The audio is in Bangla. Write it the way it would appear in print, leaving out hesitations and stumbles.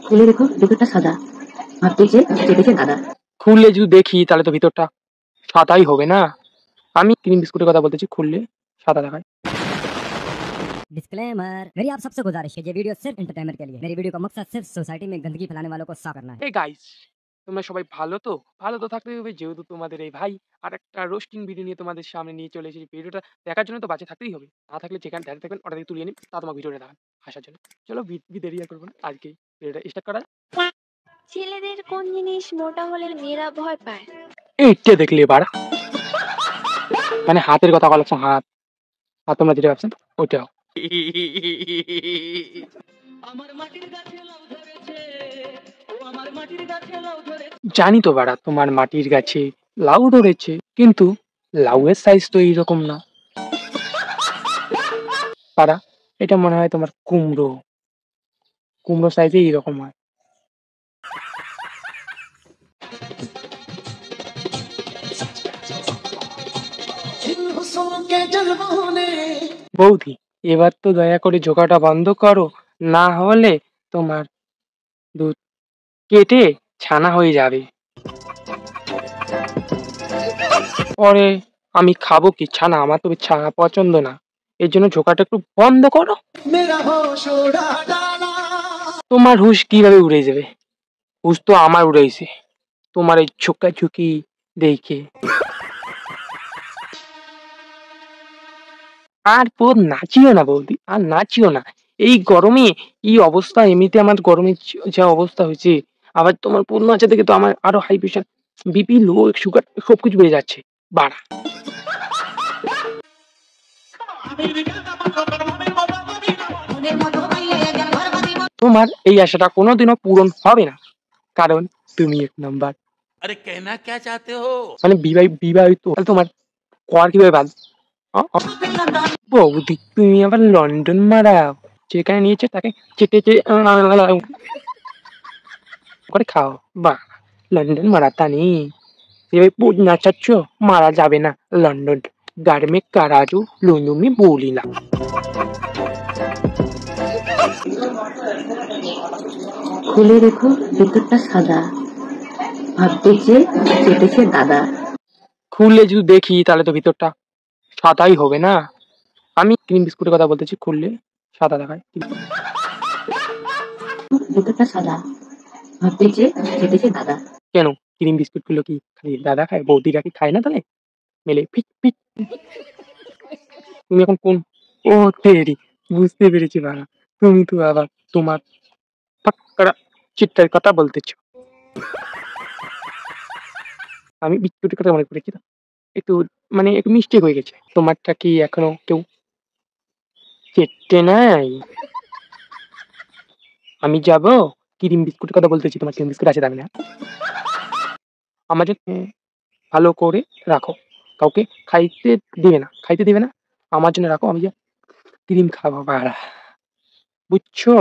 খুলে দেখো ভেতরটা সাদা, ভাবতে যে চেটেছে দাদা। খুললে যদি দেখি তাহলে তো ভিতরটা সাদাই হবে না। আমি ক্রিম বিস্কুটের কথা বলতেছি, খুললে সাদা দেখায়। डिस्क्लेमर, मेरी आप सबसे गुजारिश है, ये वीडियो सिर्फ एंटरटेनमेंट के लिए। मेरी वीडियो का मकसद सिर्फ सोसाइटी में गंदगी फैलाने वालों को साफ करना है। এই গাইস, তোমরা সবাই ভালো তো? ভালো তো থাকতে হবে, যেহেতু তোমাদের এই ভাই আরেকটা রোস্টিং ভিডিও নিয়ে তোমাদের সামনে নিয়ে চলে এসেছি। ভিডিওটা দেখার জন্য তো বাঁচে থাকতেই হবে। না থাকলে যেখানে দাঁড়িয়ে থাকবেন ওটা থেকে তুলিয়ে নিন, তা তোমার ভিডিওটা দেখান আসার জন্য। চলো দেরি আর করবো না, আজকে ভিডিওটা স্টার্ট করা। ছেলেদের কোন জিনিস মোটা হলে মেয়েরা ভয় পায়? এইটা দেখলে বাড়া, মানে হাতের কথা বলা, হাত হাত তোমরা যেটা ভাবছেন ওইটাও। জানি তো বাড়া, তোমার মাটির গাছে লাউ ধরেছে, কিন্তু লাউয়ের সাইজ তো এইরকম না পাড়া। এটা মনে হয় তোমার কুমড়ো, কুমড়ো সাইজে এইরকম হয়। বৌদি, এবার তো দয়া করে জোগাড়টা বন্ধ করো, না হলে তোমার দুধ কেটে ছানা হয়ে যাবে। পরে আমি খাবো কি ছানা? আমার তো ছানা পছন্দ না, এর জন্য জোগাড়টা একটু বন্ধ করো। তোমার হুঁশ কিভাবে উড়ে যাবে? হুঁশ তো আমার উড়েছে তোমার এই ঝুঁকি দেখে। আর নাচিও না বৌদি, আর নাচিও না। এই গরমে এই অবস্থা, এমনিতে আমার গরমে যা অবস্থা হয়েছে, আবার তোমার পুরো নাচা থেকে তো আমার আরো হাই প্রেশার, বিপি, লো, সুগার সবকিছু বেড়ে যাচ্ছে বাড়া। তোমার এই আশাটা কোনোদিনও পূরণ হবে না, কারণ তুমি এক নাম্বার। अरे कहना क्या चाहते हो? মানে বিবাহিত তোমার কর কিভাবে বাদ? বৌদি, তুমি আবার লন্ডন মারাও, যেখানে নিয়েছে তাকে চেটে করে খাও বা লন্ডন মারাতা নেই। এভাবে পুজ নাচাচ্ছ, মারা যাবে না। লন্ডন घर में कराजू लुंडू में बोली ना। খুলে দেখো ভেতরটা সাদা, ভাবতে যে চেটেছে দাদা। খুললে যদি দেখি তাহলে তো ভিতরটা সাদাই হবে না। আমি ক্রিম বিস্কুটের কথা বলতেছি, খুললে সাদা দেখায়। ভেতরটা সাদা, ভাবতে যে চেটেছে দাদা। কেন ক্রিম বিস্কুট গুলো কি খালি দাদা খায়, বৌদিরা কি খায় না? তাহলে মেলে ফিট ফিট। তুমি এখন কোন? ও তেরি, বুঝতে পেরেছি বাবা, তুমি তো আবার তোমার ফাক্কারা চিত্রের কথা বলতেছ। আমি বিস্কুটের কথা মনে করেছি, একটু মানে একটু মিস্টেক হয়ে গেছে। তোমারটা কি এখনো কেউ চেটে নাই? আমি যাব ক্রিম বিস্কুটের কথা বলতেছি, তোমার ক্রিম বিস্কুট আছে দামি না? আমার জন্য ভালো করে রাখো, কাউকে খাইতে দিবে না, আমার জন্য রাখো, আমি যে ক্রিম খাবো বাড়া, বুঝছো?